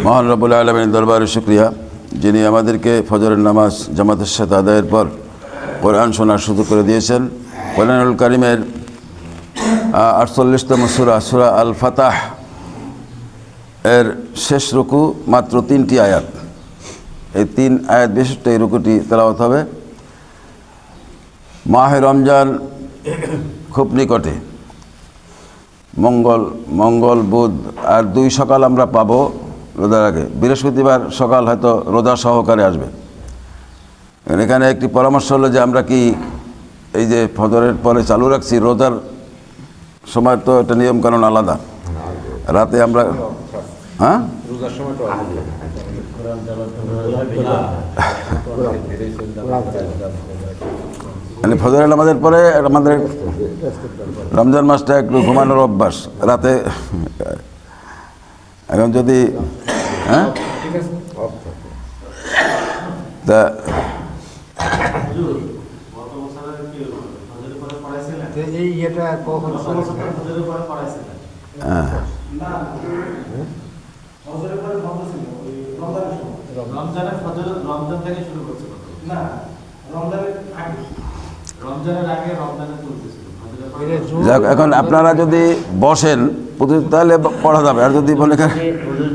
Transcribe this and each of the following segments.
মহান রব্বুল আলামিনের দরবারে শুকরিয়া, যিনি আমাদেরকে ফজরের নামাজ জামাতের সাথে আদায়ের পর কোরআন শোনার সুযোগ করে দিয়েছেন। কোরআনুল কারীমের 48তম সূরা আল ফাতাহ এর শেষ রুকু মাত্র 3টি আয়াত। এই 3 আয়াত বিশিষ্ট এই রুকুটি তেলাওয়াত হবে। মাহে রমজান খুব নিকটে, মঙ্গল বুধ আর 2 সকাল আমরা পাবো রোজার আগে। বৃহস্পতিবার সকাল হয়তো রোজা সহকারে আসবে। এখানে একটি পরামর্শ হলো যে আমরা কি এই যে ফজরের পরে চালু রাখছি, রোজার সময় তো একটা নিয়মকানুন আলাদা। রাতে আমরা মানে ফজরের নামাজের পরে আমাদের রমজান মাসটা একটু ঘুমানোর অভ্যাস রাতে। এখন যদি তা যাক, এখন আপনারা যদি বসেন তাহলে পড়া যাবে, আর যদি বলে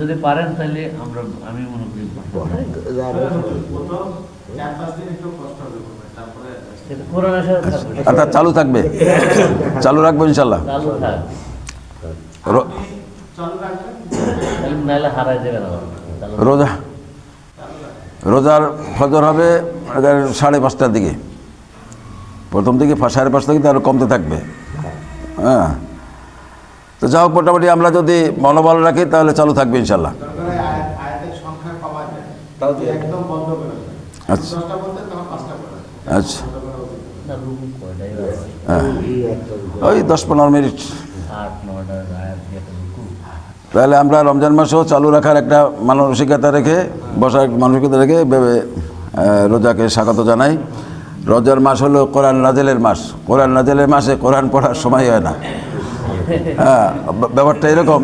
যদি পারেন তাহলে আমি মনে করি অর্থাৎ চালু থাকবে, চালু রাখবো ইনশাল্লাহ। রোজার ফজর হবে 5:30টার দিকে, প্রথম দিকে 5:30 থেকে আরও কমতে থাকবে। হ্যাঁ, তো যাই হোক, মোটামুটি আমরা যদি মনোবল রাখি তাহলে চালু থাকবে ইনশাল্লাহ। আচ্ছা আচ্ছা, হ্যাঁ, ওই 10-15 মিনিট। তাহলে আমরা রমজান মাসেও চালু রাখার একটা মানসিকতা রেখে, বসার মানসিকতা রেখে রোজাকে স্বাগত জানাই। রোজার মাস হলো কোরআন নাজেলের মাস। কোরআন নাজেলের মাসে কোরআন পড়ার সময় হয় না। হ্যাঁ, ব্যাপারটা এরকম।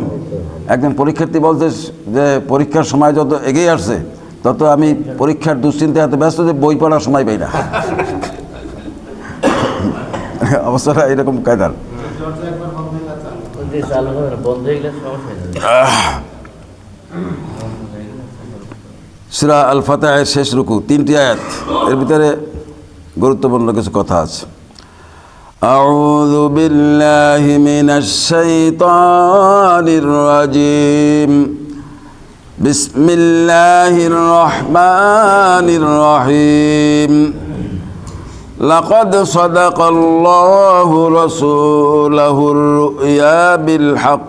একজন পরীক্ষার্থী বলছে যে পরীক্ষার সময় যত এগিয়ে আসছে তত আমি পরীক্ষার দুশ্চিন্তায় এত ব্যস্ত যে বই পড়ার সময় পাই না। অবস্থাটা এরকম কায়দার। সূরা আল ফাতাহের শেষ রুকু 3টি আয়াত, এর ভিতরে গুরুত্বপূর্ণ কিছু কথা আছে। আউযু বিল্লাহি মিনাশ শাইতানির রাজিম। বিসমিল্লাহির রহমানির রহিম। লাকাদ সাদাকাল্লাহু রাসূলাহুর রু'য়া বিল হক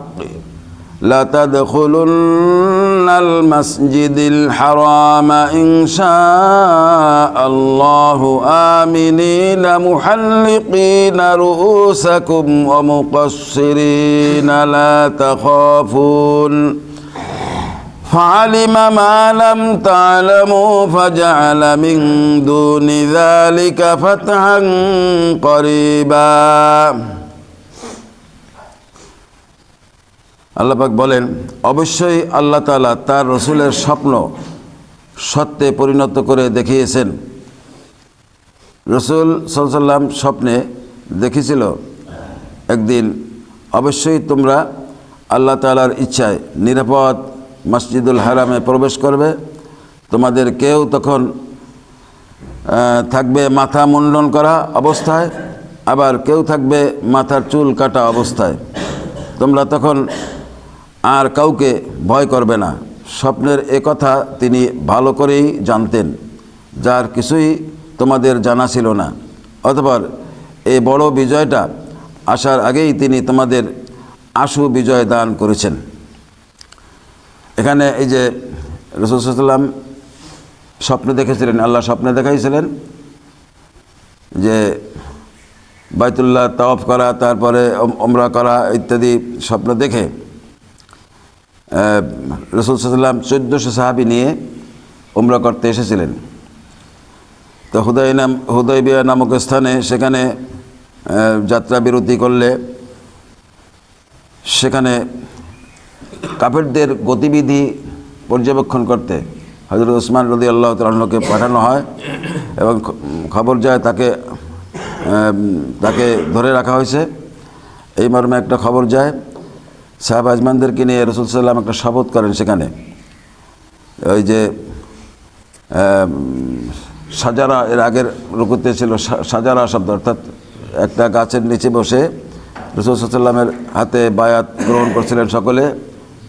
লাতাদখুলুন্নাল মাসজিদাল হারাম ইনশাআল্লাহু আমিনিনা মুহাল্লিকিনা রুউসাকুম ওয়া মুকাসসিরিনা লা তাখাফুন فعلم ما لم تعلموا فجعل من دون ذلك فتحا قريبا। আল্লাহ পাক বলেন, অবশ্যই আল্লাহ তাআলা তার রসুলের স্বপ্ন সত্যে পরিণত করে দেখিয়েছেন। রসুল সাল্লাল্লাহু আলাইহি ওয়াসাল্লাম স্বপ্নে দেখেছিল একদিন অবশ্যই তোমরা আল্লাহ তাআলার ইচ্ছায় নিরাপদ মসজিদুল হারামে প্রবেশ করবে। তোমাদের কেউ তখন থাকবে মাথা মুন্ডন করা অবস্থায়, আবার কেউ থাকবে মাথার চুল কাটা অবস্থায়। তোমরা তখন আর কাউকে ভয় করবে না। স্বপ্নের কথা তিনি ভালো করেই জানতেন, যার কিছুই তোমাদের জানা ছিল না। অতঃপর এই বড় বিজয়টা আসার আগেই তিনি তোমাদের আশু বিজয় দান করেছেন। এখানে এই যে রাসূল সাল্লাল্লাহু আলাইহি ওয়াসাল্লাম স্বপ্নে দেখেছিলেন, আল্লাহ স্বপ্নে দেখাইছিলেন যে বাইতুল্লাহ তাওয়াফ করা, তারপরে উমরা করা ইত্যাদি স্বপ্ন দেখে রাসূল সাল্লাল্লাহু আলাইহি ওয়াসাল্লাম 1400 সাহাবী নিয়ে উমরা করতে এসেছিলেন। তো হুদাইবিয়া নামক স্থানে সেখানে যাত্রা বিরতি করলে সেখানে কাফেরদের গতিবিধি পর্যবেক্ষণ করতে হযরত উসমান রাদিয়াল্লাহু তাআলা আনহুকে পাঠানো হয় এবং খবর যায় তাকে ধরে রাখা হয়েছে। এই মর্মে একটা খবর যায়, সাহাবা আজমানদেরকে নিয়ে রাসূল সাল্লাল্লাহু আলাইহি ওয়াসাল্লাম একটা শপথ করেন সেখানে। ওই যে সাজারা, এর আগের রুকুতে ছিল সাজারা শব্দ, অর্থাৎ একটা গাছের নিচে বসে রাসূল সাল্লাল্লাহু আলাইহি ওয়াসাল্লামের হাতে বায়াত গ্রহণ করছিলেন সকলে,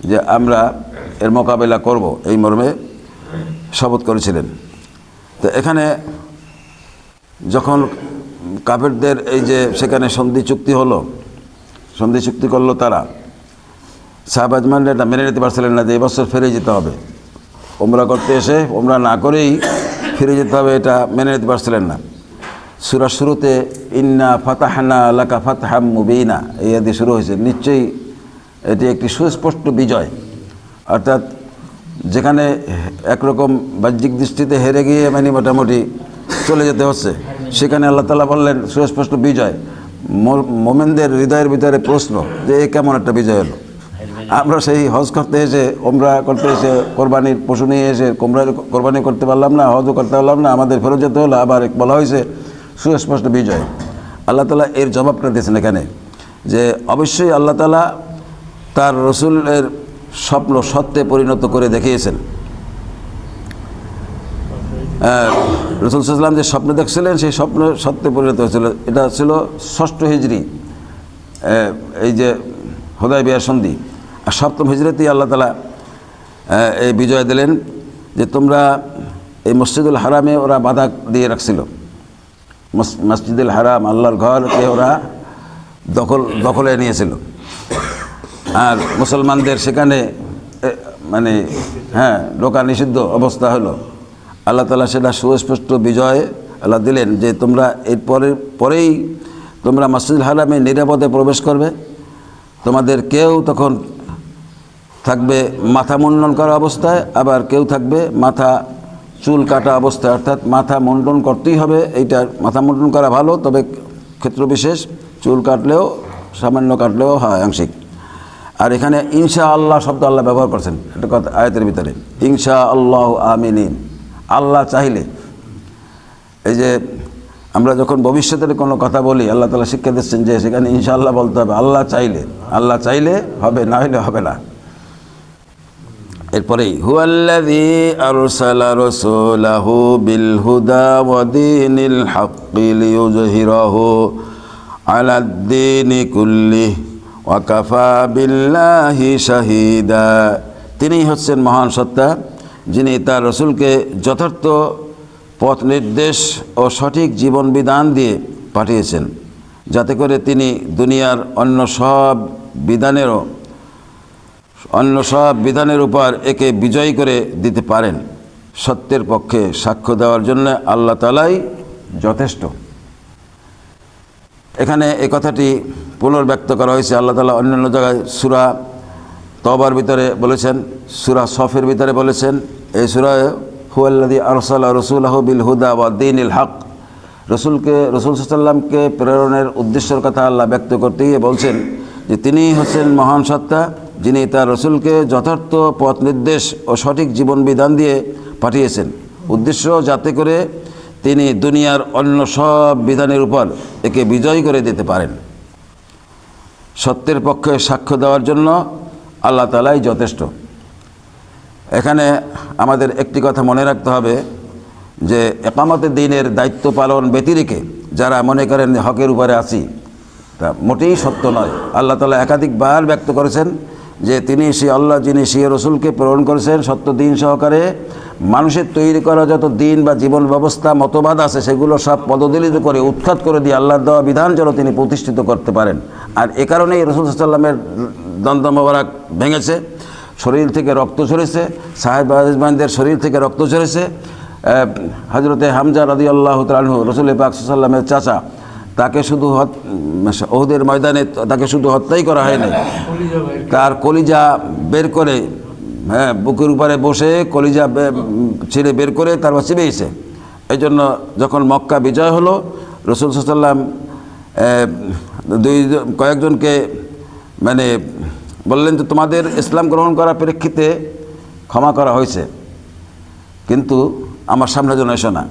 যে আমরা এর মোকাবেলা করব, এই মর্মে শপথ করেছিলেন। তো এখানে যখন কাফেরদের এই যে সেখানে সন্ধি চুক্তি করলো তারা, সাহাবা আজমানরা এটা মেনে নিতে পারছিলেন না যে এবছর ফিরে যেতে হবে, ওমরা করতে এসে ওমরা না করেই ফিরে যেতে হবে, এটা মেনে নিতে পারছিলেন না। সূরার শুরুতে ইন্না ফাতাহনা লাকা ফাতহাম মুবিনা এই আদি শুরু হয়েছে, নিশ্চয়ই এটি একটি সুস্পষ্ট বিজয়, অর্থাৎ যেখানে একরকম বাহ্যিক দৃষ্টিতে হেরে গিয়ে মানে মোটামুটি চলে যেতে হচ্ছে, সেখানে আল্লাহ তাআলা বললেন সুস্পষ্ট বিজয়। মোমেনদের হৃদয়ের ভিতরে প্রশ্ন যে এ কেমন একটা বিজয় হলো। আমরা সেই হজ করতে এসে, ওমরা করতে এসে, কোরবানির পশু নিয়ে এসে কোরবানি করতে পারলাম না, হজও করতে পারলাম না, আমাদের ফেরত যেতে হলো, আবার বলা হয়েছে সুস্পষ্ট বিজয়। আল্লাহ তাআলা এর জবাবটা দিয়েছেন এখানে, যে অবশ্যই আল্লাহ তাআলা তার রসুলের স্বপ্ন সত্যে পরিণত করে দেখিয়েছেন। রাসূল সাল্লাল্লাহু আলাইহি ওয়াসাল্লাম যে স্বপ্ন দেখছিলেন সেই স্বপ্ন সত্যে পরিণত হয়েছিল। এটা ছিল ৬ষ্ঠ হিজরি, এই যে হুদায়বিয়ার সন্ধি। আর ৭ম হিজরিতেই আল্লাহ তাআলা এই বিজয় দিলেন, যে তোমরা এই মসজিদুল হারামে ওরা বাধা দিয়ে রাখছিল, মসজিদুল হারাম আল্লাহর ঘরকে ওরা দখলে নিয়েছিল, আর মুসলমানদের সেখানে মানে ঢোকা নিষিদ্ধ অবস্থা হলো। আল্লাহ তাআলা সেটা সুস্পষ্ট বিজয় আল্লাহ দিলেন, যে তোমরা এর পরেই তোমরা মসজিদুল হারামে নিরাপদে প্রবেশ করবে, তোমাদের কেউ তখন থাকবে মাথা মুন্ডন করা অবস্থায়, আবার কেউ থাকবে মাথা চুল কাটা অবস্থায়, অর্থাৎ মাথা মুন্ডন করতেই হবে। এইটা মাথা মুন্ডন করা ভালো, তবে ক্ষেত্র বিশেষ, চুল কাটলেও সামান্য কাটলেও হয় আংশিক। আর এখানে ইনশাআল্লাহ শব্দ আল্লাহ ব্যবহার করছেন একটা কথা আয়াতের ভিতরে, ইনশাআল্লাহ আমিনিন, আল্লাহ চাইলে। এই যে আমরা যখন ভবিষ্যতের কোনো কথা বলি, আল্লাহ তাআলা শিক্ষা দিচ্ছেন যে সেখানে ইনশাআল্লাহ বলতে হবে, আল্লাহ চাইলে হবে, না হলে হবে না। এরপরেই হুয়াল্লাযী আরসালা রাসূলাহু বিল হুদা ওয়া দীনিল হাক্কি লিইয়ুযহিরাহু আলাদ-দীনি কুল্লিহি ওয়া কাফা বিল্লাহি শাহীদা। তিনিই হচ্ছেন মহান সত্তা, যিনি তার রসুলকে যথার্থ পথ নির্দেশ ও সঠিক জীবন বিধান দিয়ে পাঠিয়েছেন, যাতে করে তিনি দুনিয়ার অন্য সব বিধানের উপর একে বিজয়ী করে দিতে পারেন। সত্যের পক্ষে সাক্ষ্য দেওয়ার জন্য আল্লাহ তাআলাই যথেষ্ট। এখানে এই কথাটি পুনর্ব্যক্ত করা হয়েছে। আল্লাহ তাআলা অন্যান্য জায়গায় সূরা তওবার ভিতরে বলেছেন, সূরা সফের ভিতরে বলেছেন, এই সূরায় হুয়াল্লাযী আরসালা রাসূলাহু বিল হুদা ওয়া দীনিল হক, রাসূল সাল্লাল্লাহু আলাইহি ওয়াসাল্লামকে প্রেরণের উদ্দেশ্যের কথা আল্লাহ ব্যক্ত করতে গিয়ে বলছেন যে তিনিই হচ্ছেন মহান সত্তা, যিনি তার রসুলকে যথার্থ পথ নির্দেশ ও সঠিক জীবন বিধান দিয়ে পাঠিয়েছেন, উদ্দেশ্য যাতে করে তিনি দুনিয়ার অন্য সব বিধানের উপর একে বিজয় করে দিতে পারেন। সত্যের পক্ষে সাক্ষ্য দেওয়ার জন্য আল্লাহ তাআলাই যথেষ্ট। এখানে আমাদের একটি কথা মনে রাখতে হবে যে একামতে দ্বীনের দায়িত্ব পালন ব্যতিরেকে যারা মনে করেন হকের উপরে আছি, তা মোটেই সত্য নয়। আল্লাহ তাআলা একাধিকবার ব্যক্ত করেছেন যে তিনি সেই আল্লাহ যিনি সেই রসুলকে প্রেরণ করেছেন সত্য দিন সহকারে, মানুষের তৈরি করা যত দিন বা জীবন ব্যবস্থা মতবাদ আছে সেগুলো সব পদদলিত করে উৎখাত করে দিয়ে আল্লাহর দেওয়া বিধান যেন তিনি প্রতিষ্ঠিত করতে পারেন। আর এ কারণেই রাসূল সাল্লাল্লাহু আলাইহি ওয়াসাল্লামের দন্ত মোবারক ভেঙেছে, শরীর থেকে রক্ত ঝরেছে, সাহাবা আজমানদের শরীর থেকে রক্ত ঝরেছে। হযরতে হামজা রাদিয়াল্লাহু তাআলা আনহু রাসূল পাক সাল্লাল্লাহু আলাইহি ওয়াসাল্লামের চাচা, তাকে শুধু উহুদের ময়দানে তাকে শুধু হত্যাই করা হয়নি, তার কলিজা বের করে বুকের উপরে বসে কলিজা ছিঁড়ে বের করে তারপর চিবিয়েছে। এই জন্য যখন মক্কা বিজয় হলো, রাসূল সাল্লাল্লাহু আলাইহি ওয়াসাল্লাম কয়েকজনকে মানে বললেন যে তোমাদের ইসলাম গ্রহণ করার প্রেক্ষিতে ক্ষমা করা হয়েছে, কিন্তু আমার সামনে যেন এসো না।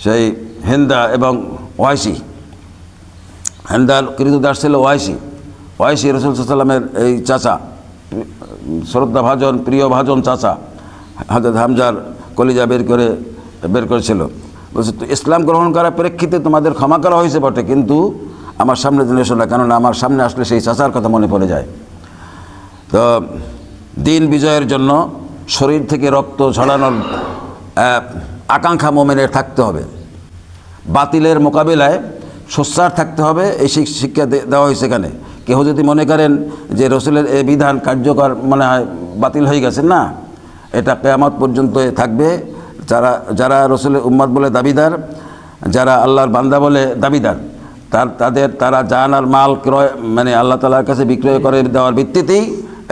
সেই হিন্দা এবং ওয়াইসি, হিন্দার কৃতদাস ছিল ওয়াইসি রাসূল সাল্লাল্লাহু আলাইহি ওয়াসাল্লামের এই চাচা, শ্রদ্ধা ভাজন প্রিয় ভাজন চাচা, হযরত হামজার কলিজা বের করেছিল। বলছে তো ইসলাম গ্রহণ করার প্রেক্ষিতে তোমাদের ক্ষমা করা হয়েছে বটে, কিন্তু আমার সামনে যেন এসো না, কেননা আমার সামনে আসলে সেই চাচার কথা মনে পড়ে যায়। তো দিন বিজয়ের জন্য শরীর থেকে রক্ত ঝরানোর আকাঙ্ক্ষা মোমেনের থাকতে হবে, বাতিলের মোকাবিলায় সোচ্চার থাকতে হবে, এই শিক্ষা দেওয়া হয়েছে এখানে। কেউ যদি মনে করেন যে রসুলের এই বিধান কার্যকর মনে হয় বাতিল হয়ে গেছে, না, এটা কিয়ামত পর্যন্ত থাকবে। যারা রসুলের উম্মত বলে দাবিদার, যারা আল্লাহর বান্দা বলে দাবিদার, তারা জান আর মাল ক্রয় মানে আল্লাহ তাআলার কাছে বিক্রয় করে দেওয়ার ভিত্তিতেই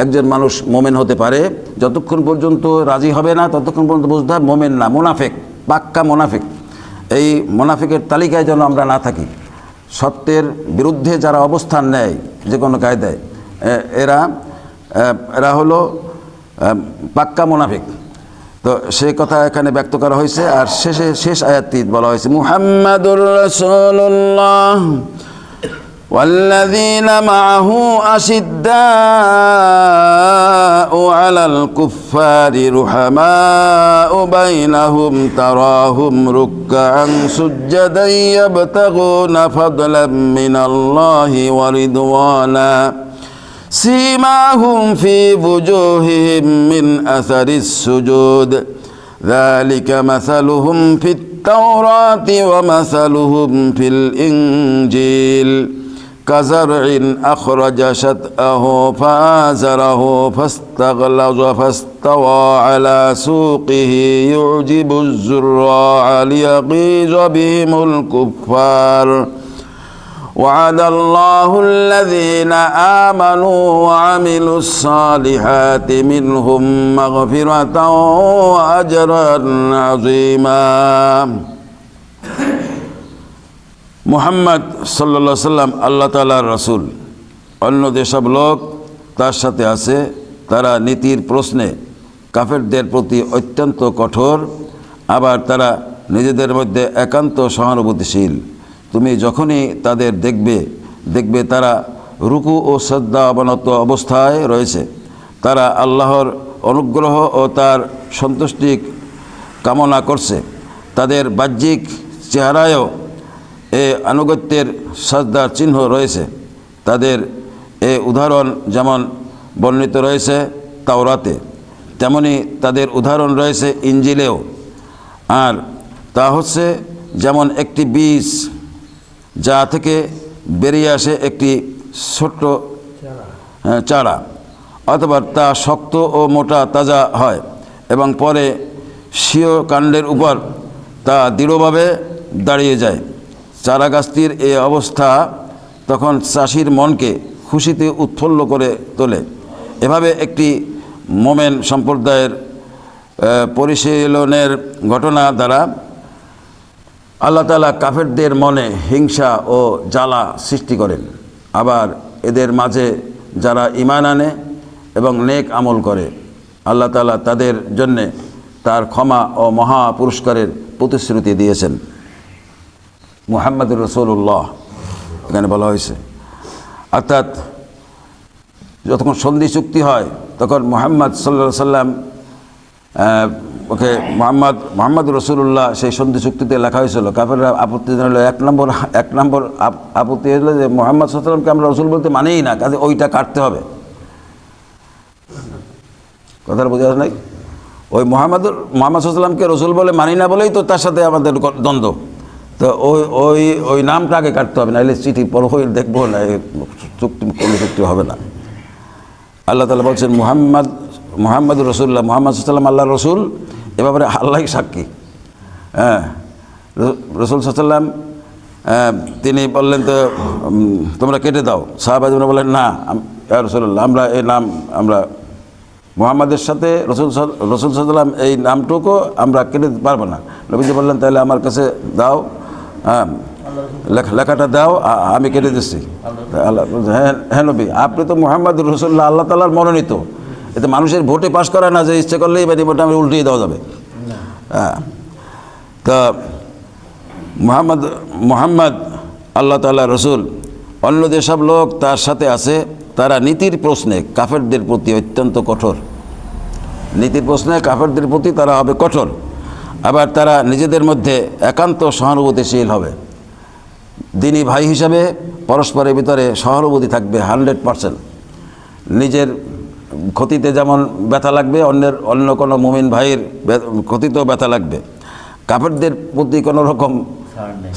একজন মানুষ মোমেন হতে পারে। যতক্ষণ পর্যন্ত রাজি হবে না ততক্ষণ পর্যন্ত বুঝতে হবে মোমেন না, মুনাফিক, পাক্কা মুনাফিক। এই মুনাফিকের তালিকায় যেন আমরা না থাকি। সত্যের বিরুদ্ধে যারা অবস্থান নেয় যে কোনো কায়দায়, এরা হলো পাক্কা মুনাফিক। তো সেই কথা এখানে ব্যক্ত করা হয়েছে। আর শেষ আয়াতটি বলা হয়েছে মুহাম্মাদুর রাসূলুল্লাহ والذين معه أشداء على الكفار رحماء بينهم تراهم ركعا سجدا يبتغون فضلا من الله ورضوانا سيماهم في وجوههم من أثر السجود ذلك مثلهم في التوراة ومثلهم في الإنجيل كزرع أخرج شطأه فآزره فاستغلظ فاستوى على سوقه يعجب الزراع ليغيظ بهم الكفار وعد الله الذين آمنوا وعملوا الصالحات منهم مغفرة وأجرا عظيما। মুহাম্মদ সাল্লাল্লাহু আলাইহি সাল্লাম আল্লাহ তাআলার রাসূল। অন্য যেসব লোক তার সাথে আছে তারা নীতির প্রশ্নে কাফেরদের প্রতি অত্যন্ত কঠোর, আবার তারা নিজেদের মধ্যে একান্ত সহানুভূতিশীল। তুমি যখনই তাদের দেখবে তারা রুকু ও সাজদা অবনত অবস্থায় রয়েছে। তারা আল্লাহর অনুগ্রহ ও তার সন্তুষ্টি কামনা করছে। তাদের বাহ্যিক চেহারায়ও এ আনুগত্যের সাজদার চিহ্ন রয়েছে। তাদের এ উদাহরণ যেমন বর্ণিত রয়েছে তাওরাতে, তেমনি তাদের উদাহরণ রয়েছে ইঞ্জিলেও। আর তা হচ্ছে যেমন একটি বীজ যা থেকে বেরিয়ে আসে একটি ছোট্ট চারা, অথবা তা শক্ত ও মোটা তাজা হয় এবং পরে স্বীয় কাণ্ডের উপর তা দৃঢ়ভাবে দাঁড়িয়ে যায়। চারা গাছটির এই অবস্থা তখন চাষির মনকে খুশিতে উৎফুল্ল করে তোলে। এভাবে একটি মোমেন সম্প্রদায়ের পরিশীলনের ঘটনা দ্বারা আল্লাহ তাআলা কাফেরদের মনে হিংসা ও জ্বালা সৃষ্টি করেন। আবার এদের মাঝে যারা ঈমান আনে এবং নেক আমল করে আল্লাহ তাআলা তাদের জন্যে তার ক্ষমা ও মহা পুরস্কারের প্রতিশ্রুতি দিয়েছেন। মুহাম্মাদুর রাসূলুল্লাহ এখানে বলা হয়েছে, অর্থাৎ যখন সন্ধি চুক্তি হয় তখন মুহাম্মদ সাল্লাল্লাহু আলাইহি সাল্লাম ওকে মুহাম্মাদুর রাসূলুল্লাহ সেই সন্ধি চুক্তিতে লেখা হয়েছিল। কাফেররা আপত্তি জানালো, এক নম্বর আপত্তি হলো যে মুহাম্মদ সাল্লাল্লাহু আলাইহি সাল্লামকে আমরা রসুল বলতে মানেই না, কাজে ওইটা কাটতে হবে। কথাটা বোঝা যায় নাই? ওই মুহাম্মদ সাল্লাল্লাহু আলাইহি সাল্লামকে রসুল বলে মানি না বলেই তো তার সাথে আমাদের দ্বন্দ্ব। তো ওই নামটা আগে কাটতে হবে, নাহলে চিঠি পড়ো দেখবো না, কোনো চুক্তি হবে না। আল্লাহ তাআলা বলছেন মুহাম্মদুর রাসূলুল্লাহ, মুহাম্মদ সাল্লাল্লাহু আলাইহি ওয়াসাল্লাম আল্লাহর রসুল, এ ব্যাপারে আল্লাহই সাক্ষী। রসুল সাল্লাল্লাহু আলাইহি ওয়াসাল্লাম তিনি বললেন তো তোমরা কেটে দাও। সাহাবারা বললেন না ইয়া রাসূলুল্লাহ, আমরা এই নাম আমরা মুহাম্মাদের সাথে রসুল সাল্লাল্লাহু আলাইহি ওয়াসাল্লাম এই নামটুকু আমরা কেটে দিতে পারবো না। নবীজি বললেন তাহলে আমার কাছে দাও, লেখাটা দাও, আমি কেটে দিচ্ছি। আল্লাহ হ্যাঁ নবী, আপনি তো মুহাম্মাদুর রাসূলুল্লাহ, আল্লাহ তাআলার মনোনীত, এতে মানুষের ভোটে পাশ করা না যে ইচ্ছে করলেই মানে মোটামুটি উল্টিয়ে দেওয়া যাবে। হ্যাঁ, তা মোহাম্মদ আল্লাহ তাআলা রসুল, অন্য যেসব লোক তার সাথে আছে তারা নীতির প্রশ্নে কাফেরদের প্রতি অত্যন্ত কঠোর। নীতির প্রশ্নে কাফেরদের প্রতি তারা হবে কঠোর। আবার তারা নিজেদের মধ্যে একান্ত সহানুভূতিশীল হবে। দিনী ভাই হিসাবে পরস্পরের ভিতরে সহানুভূতি থাকবে 100%। নিজের ক্ষতিতে যেমন ব্যথা লাগবে, অন্য কোনো মুমিন ভাইয়ের ক্ষতিতেও ব্যথা লাগবে। কাফেরদের প্রতি কোনো রকম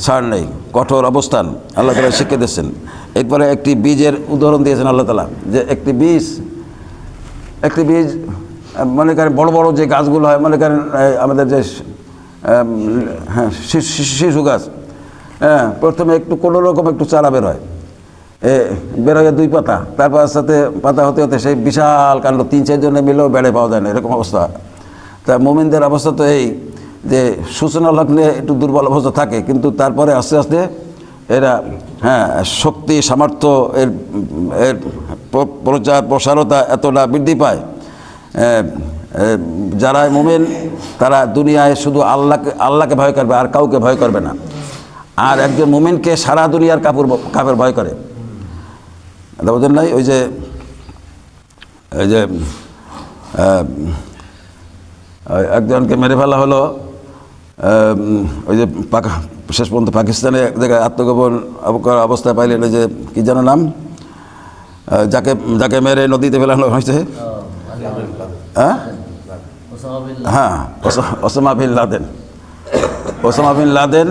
ছাড় নেই, কঠোর অবস্থান আল্লাহ তাআলা শিক্ষা দিচ্ছেন। এরপরে একটি বীজের উদাহরণ দিয়েছেন আল্লাহ তাআলা, যে একটি বীজ মনে করেন বড় বড় যে গাছগুলো হয়, মনে করেন আমাদের যে হ্যাঁ শিশু গাছ, হ্যাঁ প্রথমে একটু কোনো রকম একটু চারা বের হয়, বের হয়ে 2 পাতা, তারপর সাথে পাতা হতে হতে সেই বিশাল কাণ্ড 3-4 জনে মিলেও বেড়ে পাওয়া যায় না, এরকম অবস্থা। তা মুমিনদের অবস্থা তো এই যে সূচনা লগ্নে একটু দুর্বল অবস্থা থাকে, কিন্তু তারপরে আস্তে আস্তে এরা হ্যাঁ শক্তি সামর্থ্য এর প্রচার প্রসারতা এতটা বৃদ্ধি পায়। যারা মুমিন তারা দুনিয়ায় শুধু আল্লাহকে ভয় করবে, আর কাউকে ভয় করবে না। আর একজন মুমিনকে সারা দুনিয়ার কাফের ভয় করে। এটা বোঝেন নাই? ওই যে একজনকে মেরে ফেলা হলো, ওই যে শেষ পর্যন্ত পাকিস্তানে এক জায়গায় আত্মগোপন অবস্থায় পাইলেন, ওই যে কী যেন নাম, যাকে মেরে নদীতে ফেলানো হয়েছে, হ্যাঁ হ্যাঁ ওসামা বিন লাদেন।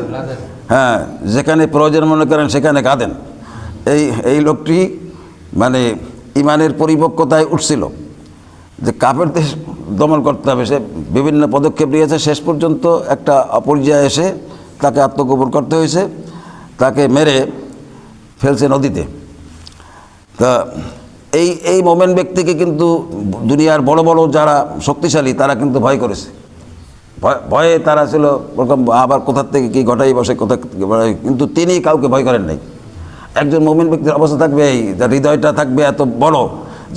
হ্যাঁ, যেখানে প্রয়োজন মনে করেন সেখানে কাঁদেন। এই লোকটি মানে ইমানের পরিপক্কতায় উঠছিল যে কাফেরদের দমন করতে হবে। সে বিভিন্ন পদক্ষেপ নিয়েছে, শেষ পর্যন্ত একটা পর্যায়ে এসে তাকে আত্মগোপন করতে হয়েছে, তাকে মেরে ফেলছে নদীতে। তা এই মোমেন ব্যক্তিকে কিন্তু দুনিয়ার বড় বড় যারা শক্তিশালী তারা কিন্তু ভয় করেছে। ভয়ে তারা ছিল ওরকম, আবার কোথার থেকে কী ঘটাই বসে, কোথা থেকে, কিন্তু তিনি কাউকে ভয় করেন নাই। একজন মুমিন ব্যক্তির অবস্থা থাকবে এই, যার হৃদয়টা থাকবে এত বড়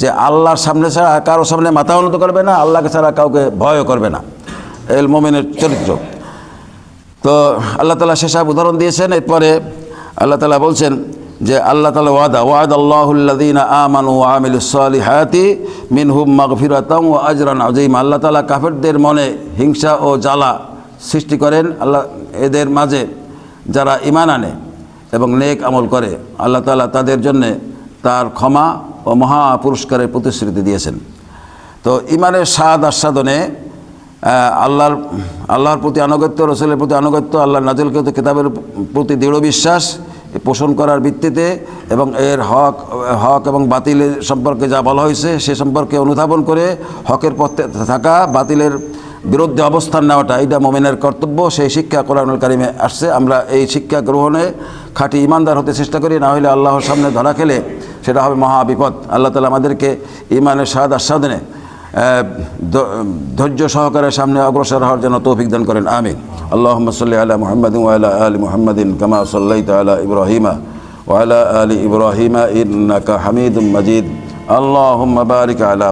যে আল্লাহর সামনে ছাড়া কারোর সামনে মাথা উন্নত করবে না, আল্লাহকে ছাড়া কাউকে ভয়ও করবে না। এই মুমিনের চরিত্র। তো আল্লাহ তাআলা সেসব উদাহরণ দিয়েছেন। এরপরে আল্লাহ তাআলা বলছেন যে আল্লাহ তাআলা ওয়াদাল্লাহুল্লাযীনা আমানু ওয়া আমিলুস সালিহাতি মিনহুম মাগফিরাতাও ওয়া আজরান আযীমা। আল্লাহ তাআলা কাফেরদের মনে হিংসা ও জ্বালা সৃষ্টি করেন। আল্লাহ এদের মাঝে যারা ঈমান আনে এবং নেক আমল করে, আল্লাহ তাআলা তাদের জন্যে তার ক্ষমা ও মহা পুরস্কারের প্রতিশ্রুতি দিয়েছেন। তো ঈমানের স্বাদ আস্বাদনে আল্লাহর প্রতি আনুগত্য, রসুলের প্রতি আনুগত্য, আল্লাহর নাজিলকৃত কিতাবের প্রতি দৃঢ় বিশ্বাস পোষণ করার ভিত্তিতে এবং এর হক এবং বাতিলের সম্পর্কে যা বলা হয়েছে সে সম্পর্কে অনুধাবন করে হকের পথে থাকা, বাতিলের বিরুদ্ধে অবস্থান নেওয়াটা এটা মুমিনের কর্তব্য। সেই শিক্ষা কোরআনুল কারিমে আসছে। আমরা এই শিক্ষা গ্রহণে খাঁটি ইমানদার হতে চেষ্টা করি, না হলে আল্লাহর সামনে ধরা খেলে সেটা হবে মহা বিপদ। আল্লাহ তাআলা আমাদেরকে ইমানের স্বাদ আস্বাদনে ধৈর্য সহকারে সামনে অগ্রসর হওয়ার জন্য তৌফিক দান করেন। আমিন। আল্লাহুম্মা সাল্লি আলা মুহাম্মাদিন ওয়া আলা আলি মুহাম্মাদিন কামা সাল্লাইতা আলা ইব্রাহিমা ওয়া আলা আলি ইব্রাহিমা ইন্নাকা হামিদুম মাজিদ। আল্লাহুম্মা বারিক আলা